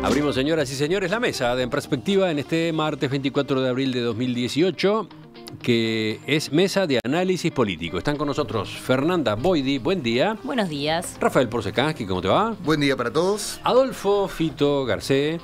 Abrimos, señoras y señores, la mesa de En Perspectiva en este martes 24 de abril de 2018, que es mesa de análisis político. Están con nosotros Fernanda Boidi, buen día. Buenos días. Rafael Porcecansky, ¿cómo te va? Buen día para todos. Adolfo Fito Garcé.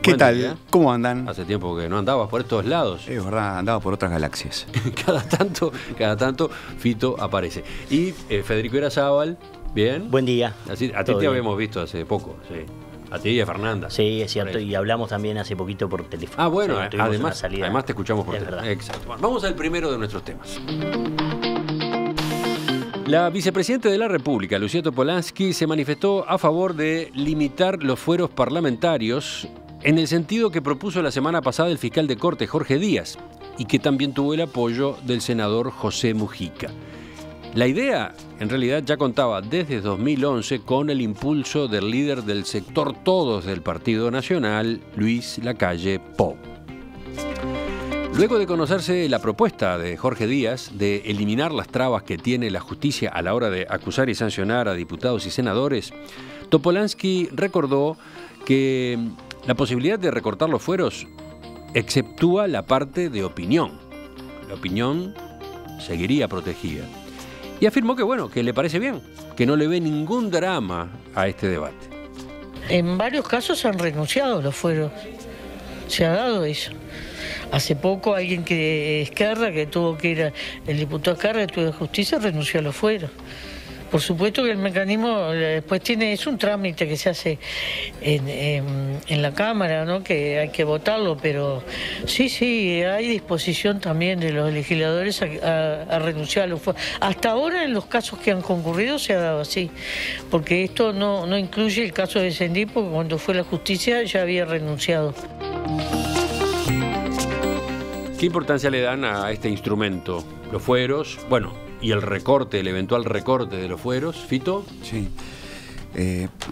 ¿Qué tal? Día. ¿Cómo andan? Hace tiempo que no andabas por estos lados. Es verdad, andaba por otras galaxias. Cada tanto Fito aparece. Y Federico Irazábal, ¿bien? Buen día. Así, a ti te habíamos visto hace poco, sí. A ti y a Fernanda. Sí, es cierto, y hablamos también hace poquito por teléfono. Ah, bueno, sí, además te escuchamos por teléfono. Verdad. Exacto. Bueno, vamos al primero de nuestros temas. La vicepresidenta de la República, Lucía Topolansky, se manifestó a favor de limitar los fueros parlamentarios en el sentido que propuso la semana pasada el fiscal de Corte, Jorge Díaz, y que también tuvo el apoyo del senador José Mujica. La idea, en realidad, ya contaba desde 2011 con el impulso del líder del sector Todos del Partido Nacional, Luis Lacalle Pou. Luego de conocerse la propuesta de Jorge Díaz de eliminar las trabas que tiene la justicia a la hora de acusar y sancionar a diputados y senadores, Topolansky recordó que la posibilidad de recortar los fueros exceptúa la parte de opinión. La opinión seguiría protegida. Y afirmó que, bueno, que le parece bien, que no le ve ningún drama a este debate. En varios casos han renunciado los fueros. Se ha dado eso. Hace poco alguien que Esquerra, que tuvo que ir, el diputado Esquerra, que tuvo de justicia, renunció a los fueros. Por supuesto que el mecanismo después es un trámite que se hace en la Cámara, ¿no? Que hay que votarlo, pero sí, hay disposición también de los legisladores a renunciar a los fueros. Hasta ahora en los casos que han concurrido se ha dado así, porque esto no incluye el caso de Sendí, porque cuando fue la justicia ya había renunciado. ¿Qué importancia le dan a este instrumento? Los fueros, bueno, y el recorte, el eventual recorte de los fueros, Fito. Sí.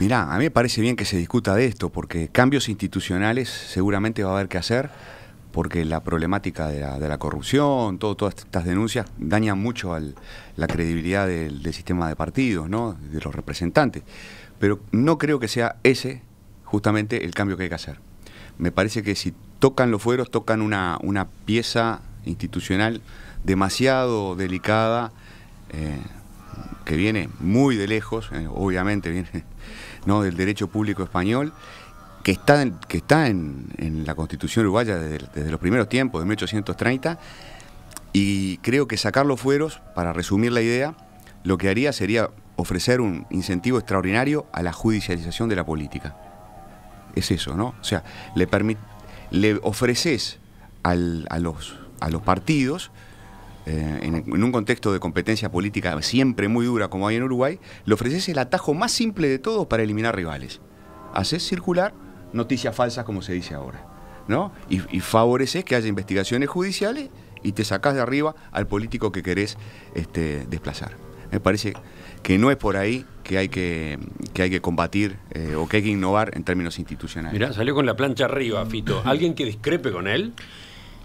Mirá, a mí me parece bien que se discuta de esto, porque cambios institucionales seguramente va a haber que hacer, porque la problemática de la corrupción, todas estas denuncias dañan mucho la credibilidad del sistema de partidos, ¿no? De los representantes. Pero no creo que sea ese justamente el cambio que hay que hacer. Me parece que si tocan los fueros, tocan una pieza institucional demasiado delicada, que viene muy de lejos, obviamente viene, ¿no?, del derecho público español, que está en la Constitución uruguaya desde los primeros tiempos, de 1830, y creo que sacar los fueros, para resumir la idea, lo que haría sería ofrecer un incentivo extraordinario a la judicialización de la política. Es eso, ¿no? O sea, le ofreces a los partidos, en un contexto de competencia política siempre muy dura como hay en Uruguay, le ofreces el atajo más simple de todos para eliminar rivales. Haces circular noticias falsas, como se dice ahora, ¿no? Y favoreces que haya investigaciones judiciales y te sacás de arriba al político que querés desplazar. Me parece que no es por ahí que hay que combatir o que hay que innovar en términos institucionales. Mirá, salió con la plancha arriba, Fito. ¿Alguien que discrepe con él?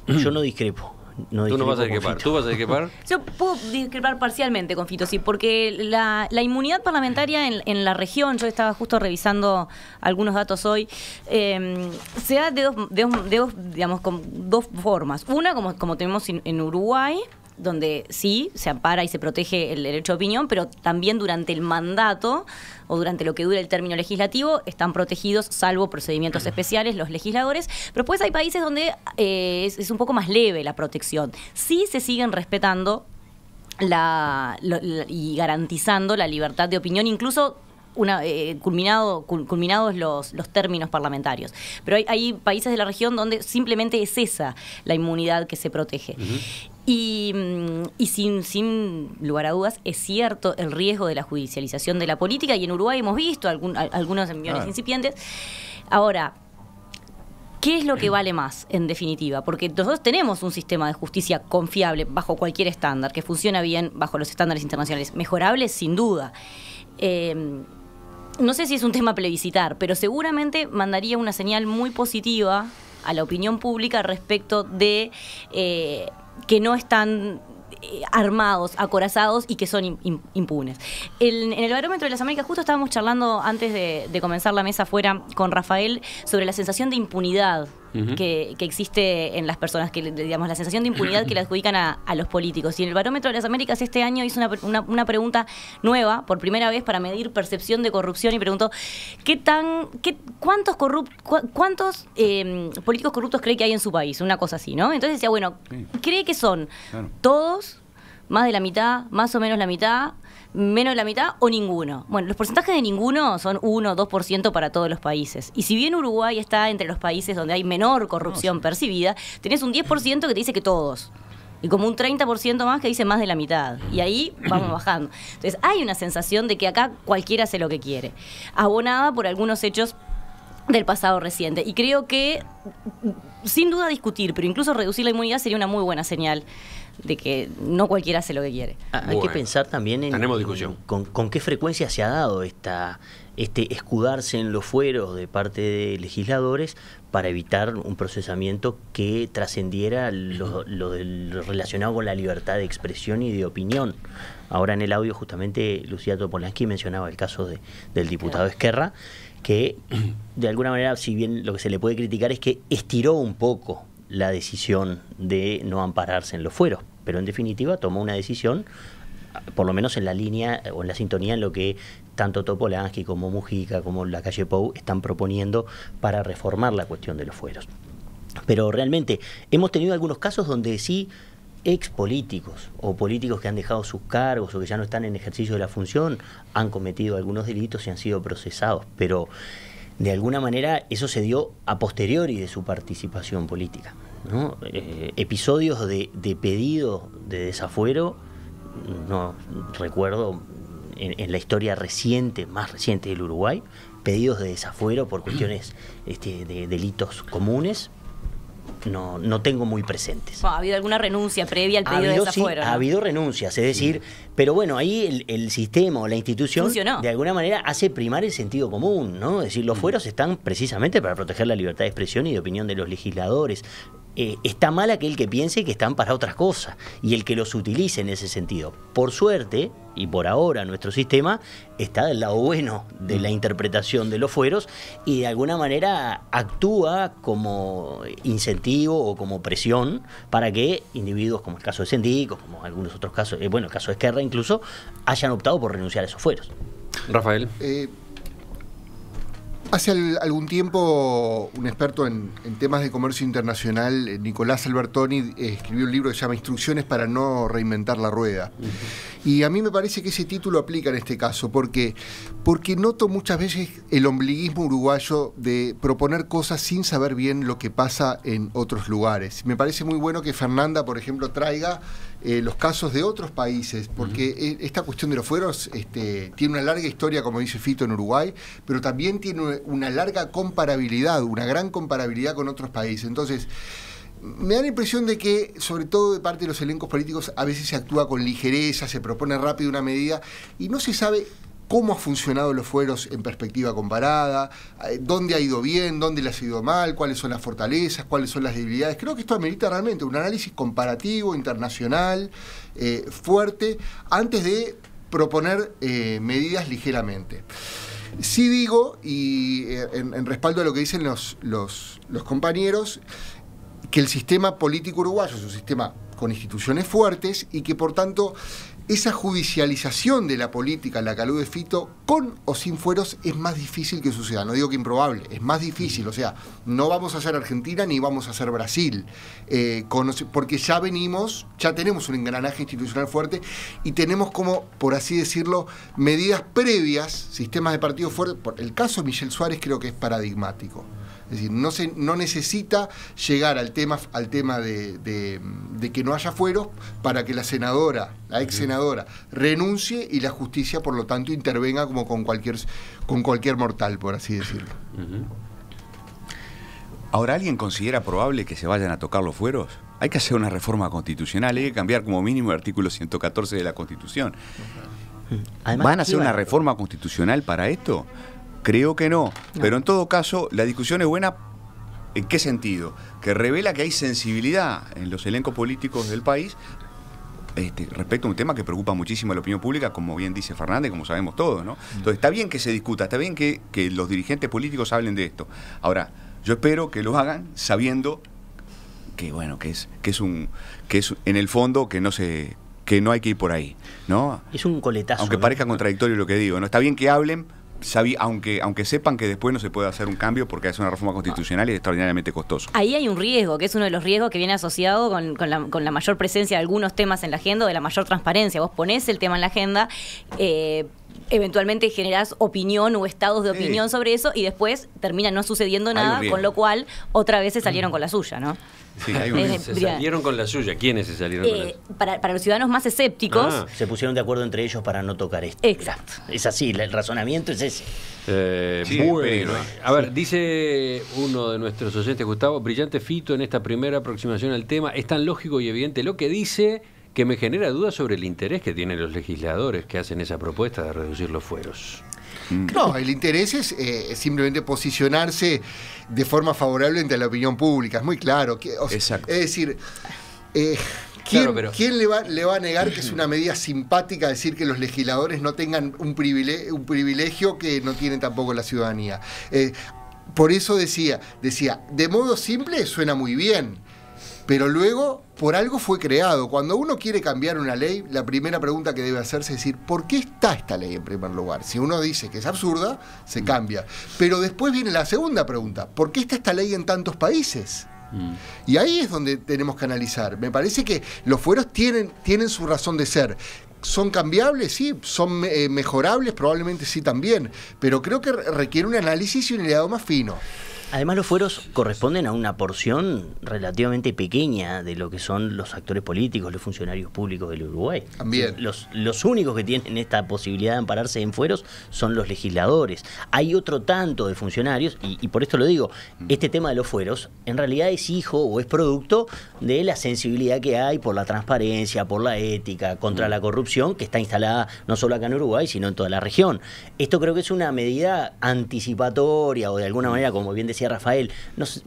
Yo no discrepo. Tú no vas a discrepar. ¿Tú vas a discrepar? Yo puedo discrepar parcialmente con Fito, sí, porque la inmunidad parlamentaria en la región, yo estaba justo revisando algunos datos hoy, se da digamos, con dos formas. Una, como tenemos en Uruguay, donde sí se ampara y se protege el derecho de opinión, pero también durante el mandato o durante lo que dura el término legislativo están protegidos, salvo procedimientos especiales, los legisladores. Pero después hay países donde es un poco más leve la protección. Sí se siguen respetando y garantizando la libertad de opinión, incluso culminados los términos parlamentarios. Pero hay países de la región donde simplemente es esa la inmunidad que se protege. Uh-huh. Y sin lugar a dudas, es cierto el riesgo de la judicialización de la política, y en Uruguay hemos visto algunos enviones incipientes. Ahora, ¿qué es lo que vale más, en definitiva? Porque nosotros tenemos un sistema de justicia confiable bajo cualquier estándar, que funciona bien bajo los estándares internacionales. Mejorable, sin duda. No sé si es un tema plebiscitar, pero seguramente mandaría una señal muy positiva a la opinión pública respecto de que no están armados, acorazados y que son impunes. En el Barómetro de las Américas, justo estábamos charlando antes de comenzar la mesa afuera con Rafael sobre la sensación de impunidad que existe en las personas, que digamos la sensación de impunidad que le adjudican a los políticos. Y en el Barómetro de las Américas este año hizo una pregunta nueva, por primera vez, para medir percepción de corrupción, y preguntó ¿cuántos políticos corruptos cree que hay en su país? Una cosa así, ¿no? Entonces decía, bueno, ¿cree que son todos, más de la mitad, más o menos la mitad, menos de la mitad o ninguno? Bueno, los porcentajes de ninguno son 1 o 2% para todos los países. Y si bien Uruguay está entre los países donde hay menor corrupción percibida, tenés un 10% que te dice que todos. Y como un 30% más que dice más de la mitad. Y ahí vamos bajando. Entonces hay una sensación de que acá cualquiera hace lo que quiere, abonada por algunos hechos del pasado reciente. Y creo que, sin duda, discutir, pero incluso reducir la inmunidad sería una muy buena señal de que no cualquiera hace lo que quiere. Hay que pensar también en tenemos discusión. Con qué frecuencia se ha dado este escudarse en los fueros de parte de legisladores para evitar un procesamiento que trascendiera lo relacionado con la libertad de expresión y de opinión. Ahora en el audio justamente Lucía Topolansky mencionaba el caso del diputado Esquerra, que de alguna manera, si bien lo que se le puede criticar es que estiró un poco la decisión de no ampararse en los fueros, pero en definitiva tomó una decisión, por lo menos en la línea o en la sintonía en lo que tanto Topolansky como Mujica como Lacalle Pou están proponiendo para reformar la cuestión de los fueros. Pero realmente hemos tenido algunos casos donde sí ex políticos o políticos que han dejado sus cargos o que ya no están en ejercicio de la función han cometido algunos delitos y han sido procesados, pero de alguna manera eso se dio a posteriori de su participación política, ¿no? Episodios de pedido de desafuero, no recuerdo en la historia más reciente del Uruguay, pedidos de desafuero por cuestiones de delitos comunes. No tengo muy presentes. ¿Ha habido alguna renuncia previa al pedido de desafuero? Sí, ¿no? Ha habido renuncias, es decir, pero bueno, ahí el sistema o la institución funcionó. De alguna manera hace primar el sentido común, ¿no? Es decir, los fueros están precisamente para proteger la libertad de expresión y de opinión de los legisladores. Está mal aquel que piense que están para otras cosas y el que los utilice en ese sentido. Por suerte, y por ahora nuestro sistema está del lado bueno de la interpretación de los fueros y de alguna manera actúa como incentivo o como presión para que individuos como el caso de Sendicos, como algunos otros casos, el caso de Esquerra incluso, hayan optado por renunciar a esos fueros. Rafael. Hace algún tiempo un experto en temas de comercio internacional, Nicolás Albertoni, escribió un libro que se llama Instrucciones para no reinventar la rueda. Y a mí me parece que ese título aplica en este caso, porque noto muchas veces el ombliguismo uruguayo de proponer cosas sin saber bien lo que pasa en otros lugares. Me parece muy bueno que Fernanda, por ejemplo, traiga los casos de otros países, porque esta cuestión de los fueros tiene una larga historia, como dice Fito, en Uruguay, pero también tiene una larga comparabilidad, una gran comparabilidad con otros países. Entonces, me da la impresión de que, sobre todo de parte de los elencos políticos, a veces se actúa con ligereza, se propone rápido una medida y no se sabe cómo ha funcionado los fueros en perspectiva comparada, dónde ha ido bien, dónde le ha ido mal, cuáles son las fortalezas, cuáles son las debilidades. Creo que esto amerita realmente un análisis comparativo, internacional, fuerte, antes de proponer medidas ligeramente. Sí digo, y en respaldo a lo que dicen los compañeros, que el sistema político uruguayo es un sistema con instituciones fuertes y que por tanto esa judicialización de la política, la que alude Fito, con o sin fueros, es más difícil que suceda. No digo que improbable, es más difícil. O sea, no vamos a ser Argentina ni vamos a ser Brasil, porque ya tenemos un engranaje institucional fuerte y tenemos como, por así decirlo, medidas previas, sistemas de partidos fuertes. El caso de Michel Suárez creo que es paradigmático. Es decir, no necesita llegar al tema de que no haya fueros para que la ex senadora, renuncie y la justicia, por lo tanto, intervenga como con cualquier mortal, por así decirlo. Ahora, ¿alguien considera probable que se vayan a tocar los fueros? Hay que hacer una reforma constitucional, hay que cambiar como mínimo el artículo 114 de la Constitución. Además, ¿van a hacer una reforma constitucional para esto? Creo que no, pero en todo caso la discusión es buena. ¿En qué sentido? Que revela que hay sensibilidad en los elencos políticos del país respecto a un tema que preocupa muchísimo a la opinión pública, como bien dice Fernández, como sabemos todos, ¿no? Entonces está bien que se discuta, está bien que los dirigentes políticos hablen de esto. Ahora, yo espero que lo hagan sabiendo que, bueno, que es en el fondo que no hay que ir por ahí, ¿no? Es un coletazo. Aunque parezca contradictorio lo que digo, ¿no? Está bien que hablen, aunque sepan que después no se puede hacer un cambio porque es una reforma constitucional y es extraordinariamente costoso. Ahí hay un riesgo, que es uno de los riesgos que viene asociado con la mayor presencia de algunos temas en la agenda o de la mayor transparencia. Vos ponés el tema en la agenda, eventualmente generás opinión o estados de opinión sobre eso y después termina no sucediendo nada, con lo cual otra vez se salieron con la suya, ¿no? Sí, hay un... Se salieron con la suya. ¿Quiénes se salieron con la suya? Para los ciudadanos más escépticos. Se pusieron de acuerdo entre ellos para no tocar esto. Exacto. Es así, el razonamiento es ese. Bueno, a ver, dice uno de nuestros oyentes, Gustavo, brillante Fito en esta primera aproximación al tema. Es tan lógico y evidente lo que dice que me genera dudas sobre el interés que tienen los legisladores que hacen esa propuesta de reducir los fueros. No, el interés es simplemente posicionarse de forma favorable ante la opinión pública, es muy claro. Exacto. Es decir, ¿quién le va a negar que es una medida simpática decir que los legisladores no tengan un privilegio que no tienen tampoco la ciudadanía? Por eso decía, de modo simple suena muy bien, pero luego por algo fue creado. Cuando uno quiere cambiar una ley, la primera pregunta que debe hacerse es decir, ¿por qué está esta ley en primer lugar? Si uno dice que es absurda, se cambia. Pero después viene la segunda pregunta, ¿por qué está esta ley en tantos países? Y ahí es donde tenemos que analizar. Me parece que los fueros tienen su razón de ser. ¿Son cambiables? Sí. ¿Son mejorables? Probablemente sí también. Pero creo que requiere un análisis y un hilado más fino. Además, los fueros corresponden a una porción relativamente pequeña de lo que son los actores políticos, los funcionarios públicos del Uruguay. También. Los únicos que tienen esta posibilidad de ampararse en fueros son los legisladores. Hay otro tanto de funcionarios, y por esto lo digo, este tema de los fueros en realidad es hijo o es producto de la sensibilidad que hay por la transparencia, por la ética, contra la corrupción, que está instalada no solo acá en Uruguay, sino en toda la región. Esto creo que es una medida anticipatoria o de alguna manera, como bien decía Rafael, no sé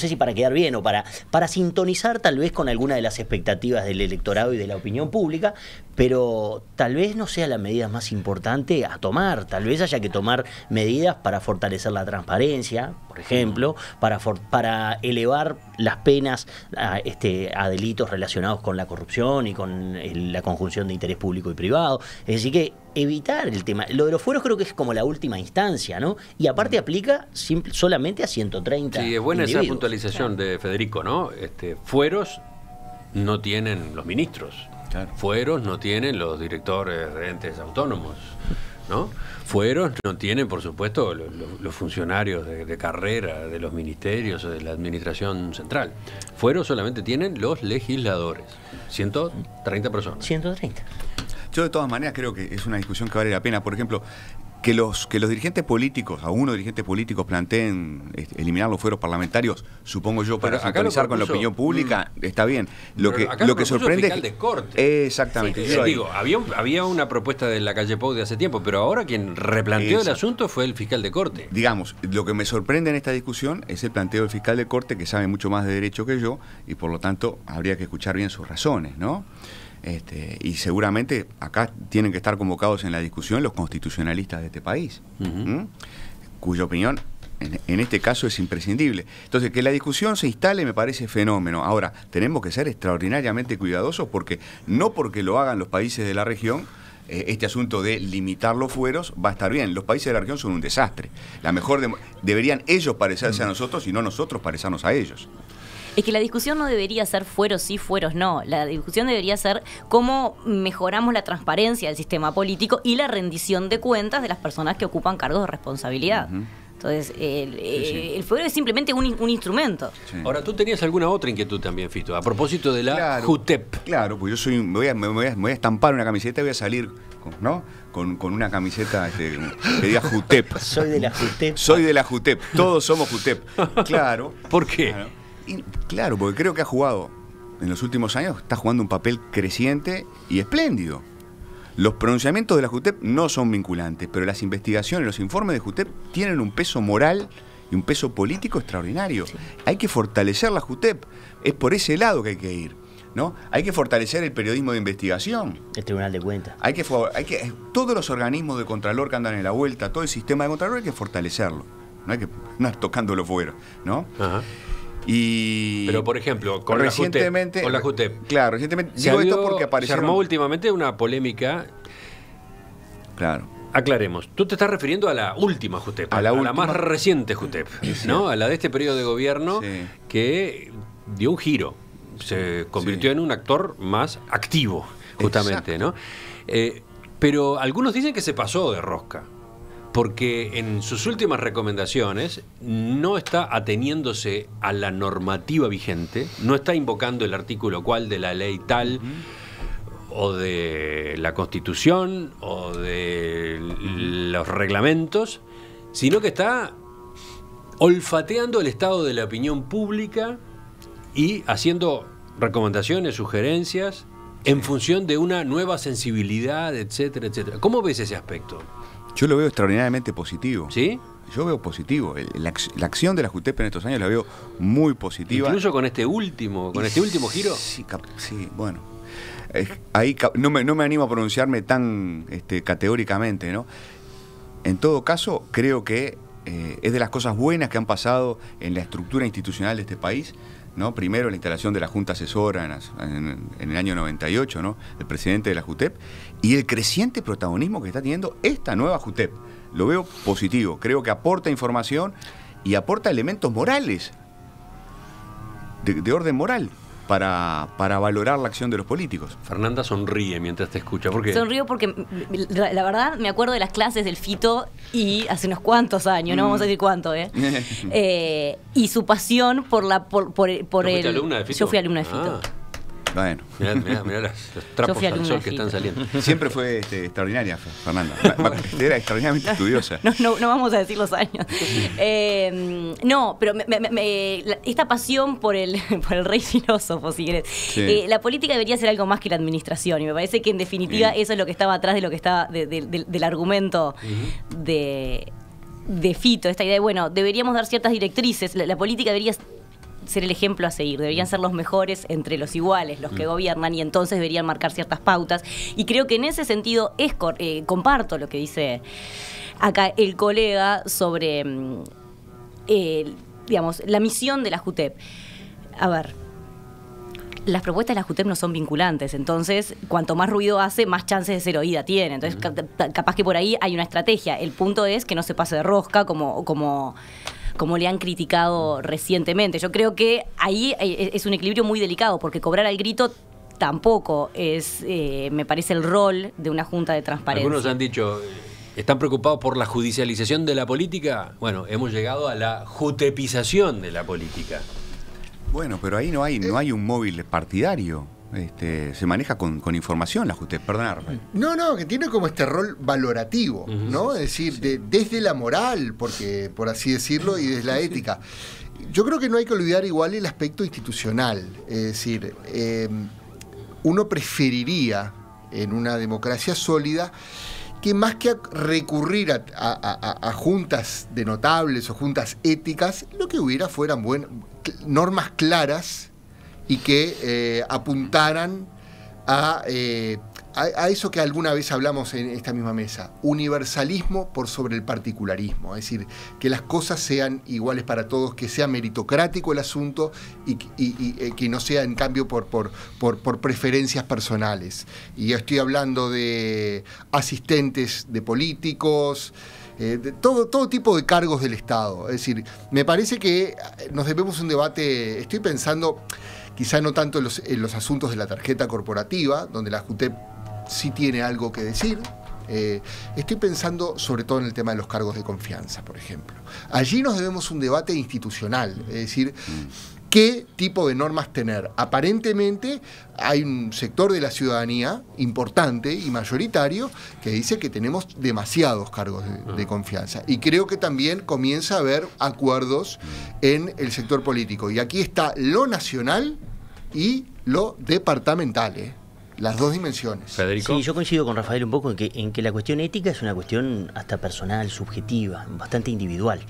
si para quedar bien o para sintonizar tal vez con alguna de las expectativas del electorado y de la opinión pública, pero tal vez no sea la medida más importante a tomar. Tal vez haya que tomar medidas para fortalecer la transparencia, por ejemplo, para elevar las penas a delitos relacionados con la corrupción y con la conjunción de interés público y privado. Es decir, que evitar el tema. Lo de los fueros creo que es como la última instancia, ¿no? Y aparte aplica solamente a 130 Sí, es buena individuos. esa puntualización de Federico, ¿no? Fueros no tienen los ministros. Claro. Fueros no tienen los directores de entes autónomos, ¿no? Fueros no tienen, por supuesto, los funcionarios de carrera de los ministerios o de la administración central. Fueros solamente tienen los legisladores. 130 personas. 130. Yo de todas maneras creo que es una discusión que vale la pena. Por ejemplo, que los dirigentes políticos, algunos dirigentes políticos planteen eliminar los fueros parlamentarios, supongo yo, para sintonizar con la opinión pública, está bien. Lo que sorprende es de corte. Exactamente. Sí, digo, había una propuesta de la calle Pou de hace tiempo, pero ahora quien replanteó el asunto fue el fiscal de corte. Digamos, lo que me sorprende en esta discusión es el planteo del fiscal de corte, que sabe mucho más de derecho que yo, y por lo tanto habría que escuchar bien sus razones, ¿no? Y seguramente acá tienen que estar convocados en la discusión los constitucionalistas de este país, cuya opinión en este caso es imprescindible. Entonces, que la discusión se instale me parece fenómeno. Ahora, tenemos que ser extraordinariamente cuidadosos porque no porque lo hagan los países de la región, este asunto de limitar los fueros va a estar bien. Los países de la región son un desastre. Deberían ellos parecerse a nosotros y no nosotros parecernos a ellos. Es que la discusión no debería ser fueros sí, fueros no. La discusión debería ser cómo mejoramos la transparencia del sistema político y la rendición de cuentas de las personas que ocupan cargos de responsabilidad. Entonces, el fuero es simplemente un instrumento. Sí. Ahora, tú tenías alguna otra inquietud también, Fito, a propósito de la JUTEP. Claro, pues yo me voy a estampar una camiseta y voy a salir con una camiseta que diga JUTEP. Soy de la JUTEP. Soy de la JUTEP. Todos somos JUTEP. Claro. ¿Por qué? Claro, porque creo que ha jugado, en los últimos años, está jugando un papel creciente y espléndido. Los pronunciamientos de la JUTEP no son vinculantes, pero las investigaciones, los informes de JUTEP tienen un peso moral y un peso político extraordinario. Sí. Hay que fortalecer la JUTEP. Es por ese lado que hay que ir. ¿no? Hay que fortalecer el periodismo de investigación. El Tribunal de Cuentas. Todos los organismos de Contralor que andan en la vuelta, todo el sistema de Contralor hay que fortalecerlo. No hay que andar tocándolo fuera, ¿no? Ajá. Y pero, por ejemplo, con recientemente, la JUTEP. Claro, recientemente. Digo esto porque aparecieron. Se armó últimamente una polémica. Claro. Aclaremos. Tú te estás refiriendo a la última JUTEP, a la más reciente JUTEP, ¿no? A la de este periodo de gobierno, sí, que dio un giro. Se convirtió en un actor más activo, justamente, ¿no? Pero algunos dicen que se pasó de rosca, porque en sus últimas recomendaciones no está ateniéndose a la normativa vigente, no está invocando el artículo cual de la ley tal, o de la Constitución, o de los reglamentos, sino que está olfateando el estado de la opinión pública y haciendo recomendaciones, sugerencias, en función de una nueva sensibilidad, etcétera, etcétera. ¿Cómo ves ese aspecto? Yo lo veo extraordinariamente positivo. ¿Sí? Yo veo positivo. La acción de la JUTEP en estos años la veo muy positiva. Incluso con este último giro. Sí, bueno. Ahí no me animo a pronunciarme tan categóricamente, ¿no? En todo caso, creo que es de las cosas buenas que han pasado en la estructura institucional de este país, ¿no? Primero la instalación de la Junta Asesora en el año 98, ¿no? El presidente de la JUTEP, y el creciente protagonismo que está teniendo esta nueva JUTEP. Lo veo positivo, creo que aporta información y aporta elementos morales, de orden moral, para valorar la acción de los políticos. Fernanda sonríe mientras te escucha. ¿Por qué? Sonrío porque la verdad me acuerdo de las clases del Fito y hace unos cuantos años, no vamos a decir cuánto, y su pasión por ¿Fuiste alumna de Fito? Yo fui alumna de Fito. Bueno. Mirá los trapos al sol que están saliendo. Siempre fue extraordinaria, Fernanda. Era extraordinariamente estudiosa. No vamos a decir los años. No, pero esta pasión por el rey filósofo, si querés. Sí. La política debería ser algo más que la administración, y me parece que en definitiva eso es lo que estaba atrás de lo que estaba del argumento de Fito, esta idea de, bueno, deberíamos dar ciertas directrices, la política debería ser el ejemplo a seguir, deberían ser los mejores entre los iguales, los que gobiernan, y entonces deberían marcar ciertas pautas, y creo que en ese sentido comparto lo que dice acá el colega sobre digamos, la misión de la JUTEP. A ver, las propuestas de la JUTEP no son vinculantes, entonces cuanto más ruido hace, más chances de ser oída tiene, entonces capaz que por ahí hay una estrategia. El punto es que no se pase de rosca como le han criticado recientemente. Yo creo que ahí es un equilibrio muy delicado, porque cobrar al grito tampoco es, me parece, el rol de una junta de transparencia. Algunos han dicho, ¿están preocupados por la judicialización de la política? Bueno, hemos llegado a la jutepización de la política. Bueno, pero ahí no hay un móvil partidario. Se maneja con información la JUTEP, perdonadme. No, que tiene como este rol valorativo, ¿no? Es decir, desde la moral, porque por así decirlo, y desde la ética. Yo creo que no hay que olvidar igual el aspecto institucional. Es decir, uno preferiría en una democracia sólida que más que recurrir a juntas de notables o juntas éticas, lo que hubiera fueran normas claras y que apuntaran a eso que alguna vez hablamos en esta misma mesa, universalismo por sobre el particularismo, es decir, que las cosas sean iguales para todos, que sea meritocrático el asunto y que no sea en cambio por preferencias personales. Y yo estoy hablando de asistentes de políticos, de todo tipo de cargos del Estado. Es decir, me parece que nos debemos un debate, estoy pensando quizá no tanto en los asuntos de la tarjeta corporativa, donde la JUTEP sí tiene algo que decir. Estoy pensando sobre todo en el tema de los cargos de confianza, por ejemplo. Allí nos debemos un debate institucional, es decir, ¿qué tipo de normas tener? Aparentemente hay un sector de la ciudadanía importante y mayoritario que dice que tenemos demasiados cargos de confianza. Y creo que también comienza a haber acuerdos en el sector político. Y aquí está lo nacional y lo departamental. las dos dimensiones. Federico. Sí, yo coincido con Rafael un poco en que la cuestión ética es una cuestión hasta personal, subjetiva, bastante individual.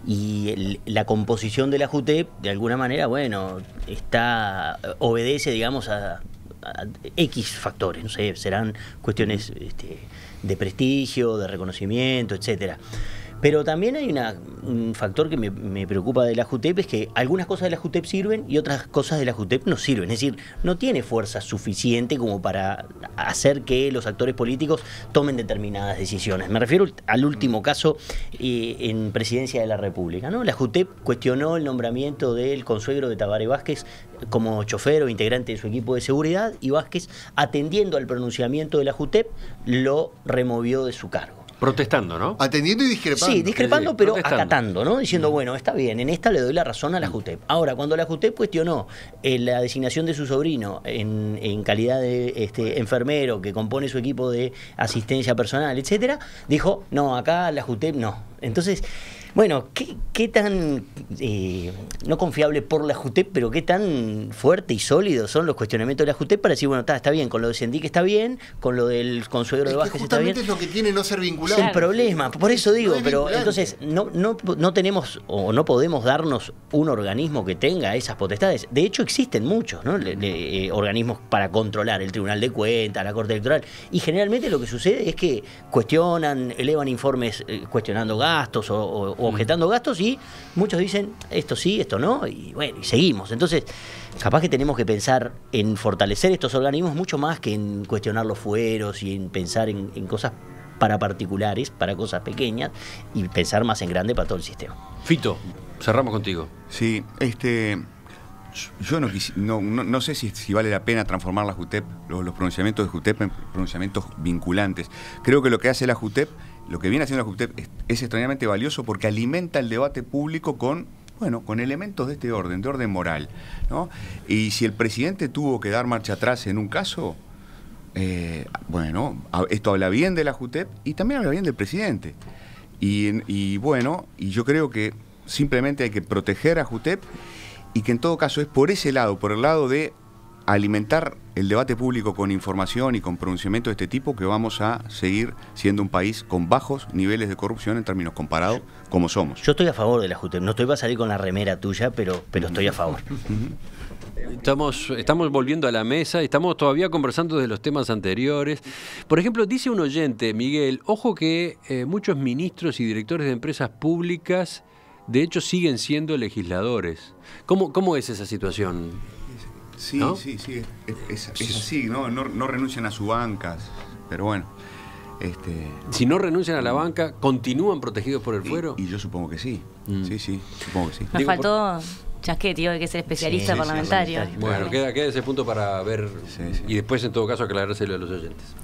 Y la composición de la JUTEP, de alguna manera, bueno, obedece, digamos, a X factores, no sé, serán cuestiones de prestigio, de reconocimiento, etcétera. Pero también hay un factor que me preocupa de la JUTEP, es que algunas cosas de la JUTEP sirven y otras cosas de la JUTEP no sirven. Es decir, no tiene fuerza suficiente como para hacer que los actores políticos tomen determinadas decisiones. Me refiero al último caso en Presidencia de la República, ¿no? La JUTEP cuestionó el nombramiento del consuegro de Tabaré Vázquez como chofer o integrante de su equipo de seguridad, y Vázquez, atendiendo al pronunciamiento de la JUTEP, lo removió de su cargo. Protestando, ¿no? Atendiendo y discrepando. Sí, discrepando, pero protestando. acatando, ¿no? Diciendo, bueno, está bien, en esta le doy la razón a la JUTEP. Ahora, cuando la JUTEP cuestionó la designación de su sobrino en calidad de enfermero que compone su equipo de asistencia personal, etcétera, dijo, no, acá la JUTEP no. Entonces, bueno, ¿qué tan, no confiable por la JUTEP, pero qué tan fuerte y sólido son los cuestionamientos de la JUTEP para decir, bueno, está bien, con lo de Sendic está bien, con lo del consuegro de Vázquez está bien? Es lo que tiene no ser vinculado. El problema, por eso digo, No es pero vinculante. entonces no tenemos o no podemos darnos un organismo que tenga esas potestades. De hecho, existen muchos, ¿no? Organismos para controlar, el Tribunal de Cuentas, la Corte Electoral, y generalmente lo que sucede es que cuestionan, elevan informes cuestionando gastos o objetando gastos, y muchos dicen esto sí, esto no, y bueno, y seguimos. Entonces, capaz que tenemos que pensar en fortalecer estos organismos mucho más que en cuestionar los fueros y en pensar en cosas para particulares, para cosas pequeñas, y pensar más en grande para todo el sistema. Fito, cerramos contigo. Sí, yo no sé si vale la pena transformar la JUTEP, los pronunciamientos de JUTEP en pronunciamientos vinculantes. Creo que lo que hace la JUTEP, lo que viene haciendo la JUTEP es extrañamente valioso, porque alimenta el debate público con elementos de este orden, de orden moral, ¿no? Y si el presidente tuvo que dar marcha atrás en un caso, esto habla bien de la JUTEP y también habla bien del presidente. Y yo creo que simplemente hay que proteger a JUTEP, y que en todo caso es por ese lado, por el lado de alimentar el debate público con información y con pronunciamientos de este tipo, que vamos a seguir siendo un país con bajos niveles de corrupción en términos comparados como somos. Yo estoy a favor de la JUTEP, no estoy para salir con la remera tuya, pero estoy a favor. Estamos volviendo a la mesa, estamos todavía conversando de los temas anteriores. Por ejemplo, dice un oyente, Miguel, ojo que muchos ministros y directores de empresas públicas de hecho siguen siendo legisladores. ¿Cómo es esa situación? Sí, ¿no? sí, es así, ¿no? No renuncian a sus bancas, pero bueno. Si no renuncian a la banca, ¿continúan protegidos por el fuero? Y yo supongo que sí. Sí, supongo que sí. Nos faltó Chasquetti, hay que ser especialista parlamentario. Bueno, queda ese punto para ver y después en todo caso aclarárselo a los oyentes.